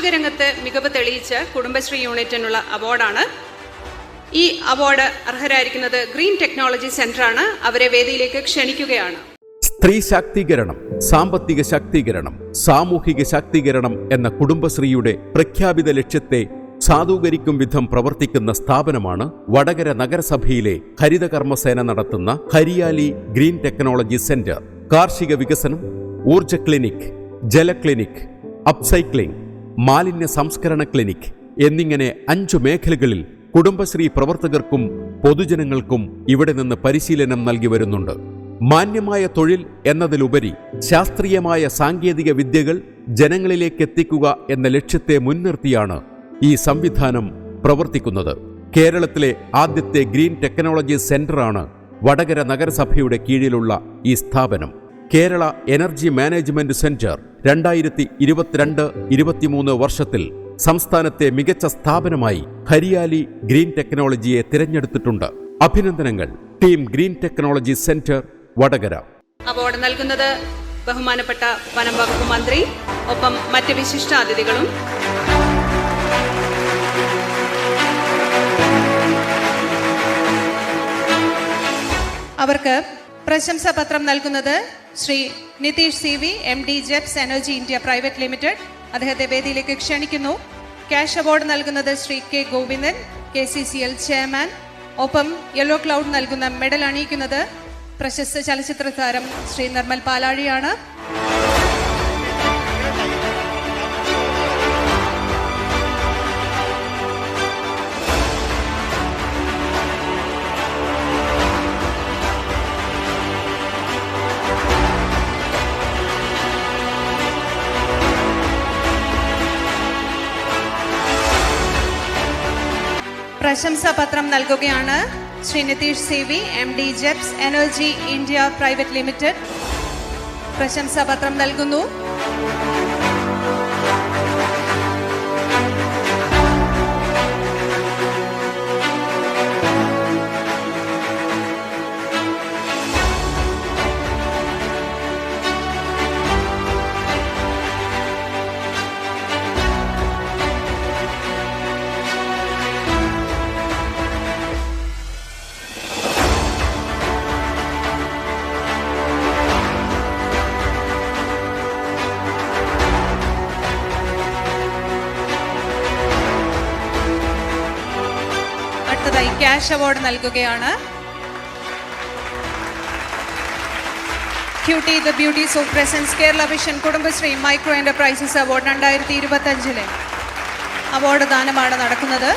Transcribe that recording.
കാർഷിക രംഗത്ത് മികവ് തെളിയിച്ച കുടുംബശ്രീ യൂണിറ്റിനുള്ള അവാർഡാണ്. ഈ അവാർഡ് അർഹരായിരിക്കുന്നത് ഗ്രീൻ ടെക്നോളജി സെന്ററാണ്. അവരെ വേദിയിലേക്ക് ക്ഷണിക്കുകയാണ്. സ്ത്രീ ശാക്തീകരണം, സാമ്പത്തിക ശാക്തീകരണം, സാമൂഹിക ശാക്തീകരണം എന്ന കുടുംബശ്രീയുടെ പ്രഖ്യാപിത ലക്ഷ്യത്തെ സാധൂകരിക്കും വിധം പ്രവർത്തിക്കുന്ന സ്ഥാപനമാണ് വടകര നഗരസഭയിലെ ഹരിതകർമ്മസേന നടത്തുന്ന ഹരിയാലി ഗ്രീൻ ടെക്നോളജി സെന്റർ. കാർഷിക വികസനം, ഊർജ ക്ലിനിക്, ജല ക്ലിനിക്, അപ്സൈക്ലിംഗ്, മാലിന്യ സംസ്കരണ ക്ലിനിക് എന്നിങ്ങനെ 5 മേഖലകളിൽ കുടുംബശ്രീ പ്രവർത്തകർക്കും പൊതുജനങ്ങൾക്കും ഇവിടെ നിന്ന് പരിശീലനം നൽകി വരുന്നുണ്ട്. മാന്യമായ തൊഴിൽ എന്നതിലുപരി ശാസ്ത്രീയമായ സാങ്കേതിക വിദ്യകൾ ജനങ്ങളിലേക്ക് എത്തിക്കുക എന്ന ലക്ഷ്യത്തെ മുൻനിർത്തിയാണ് ഈ സംവിധാനം പ്രവർത്തിക്കുന്നത്. കേരളത്തിലെ ആദ്യത്തെ ഗ്രീൻ ടെക്നോളജി സെന്ററാണ് വടകര നഗരസഭയുടെ കീഴിലുള്ള ഈ സ്ഥാപനം. കേരള എനർജി മാനേജ്മെന്റ് സെന്റർ 2022-23 വർഷത്തിൽ സംസ്ഥാനത്തെ മികച്ച സ്ഥാപനമായി ഹരിയാലി ഗ്രീൻ ടെക്നോളജിയെ തിരഞ്ഞെടുത്തിട്ടുണ്ട്. അഭിനന്ദനങ്ങൾ team green technology centre Vadakara. Award നൽകുന്നത് ബഹുമാനപ്പെട്ട വനം വകുപ്പ് മന്ത്രി, ഒപ്പം മറ്റ് വിശിഷ്ടാതിഥികളും. അവർക്ക് പ്രശംസാ പത്രം നൽകുന്നത് ശ്രീ നിതീഷ് CV, MD ജെപ്സ് എനർജി ഇന്ത്യ പ്രൈവറ്റ് ലിമിറ്റഡ്. അദ്ദേഹത്തെ വേദിയിലേക്ക് ക്ഷണിക്കുന്നു. ക്യാഷ് അവാർഡ് നൽകുന്നത് Shri K Govindan, KCCL chairman. ഒപ്പം യെല്ലോ ക്ലൗഡ് നൽകുന്ന മെഡൽ അണിയിക്കുന്നത് പ്രശസ്ത ചലച്ചിത്ര താരം ശ്രീ നിർമ്മൽ പാലാഴിയാണ്. പ്രശംസാ പത്രം നൽകുകയാണ് ശ്രീ നിതീഷ് CV, MD ജെപ്സ് എനർജി ഇന്ത്യ പ്രൈവറ്റ് ലിമിറ്റഡ്. പ്രശംസാ പത്രം നൽകുന്നു. ക്യാഷ് അവാർഡ് നൽകുകയാണ്. Cutie the beauties of presence Kerala vision Kudumbashree micro enterprises award 2025 award ദാനമാണ് നടക്കുന്നത്.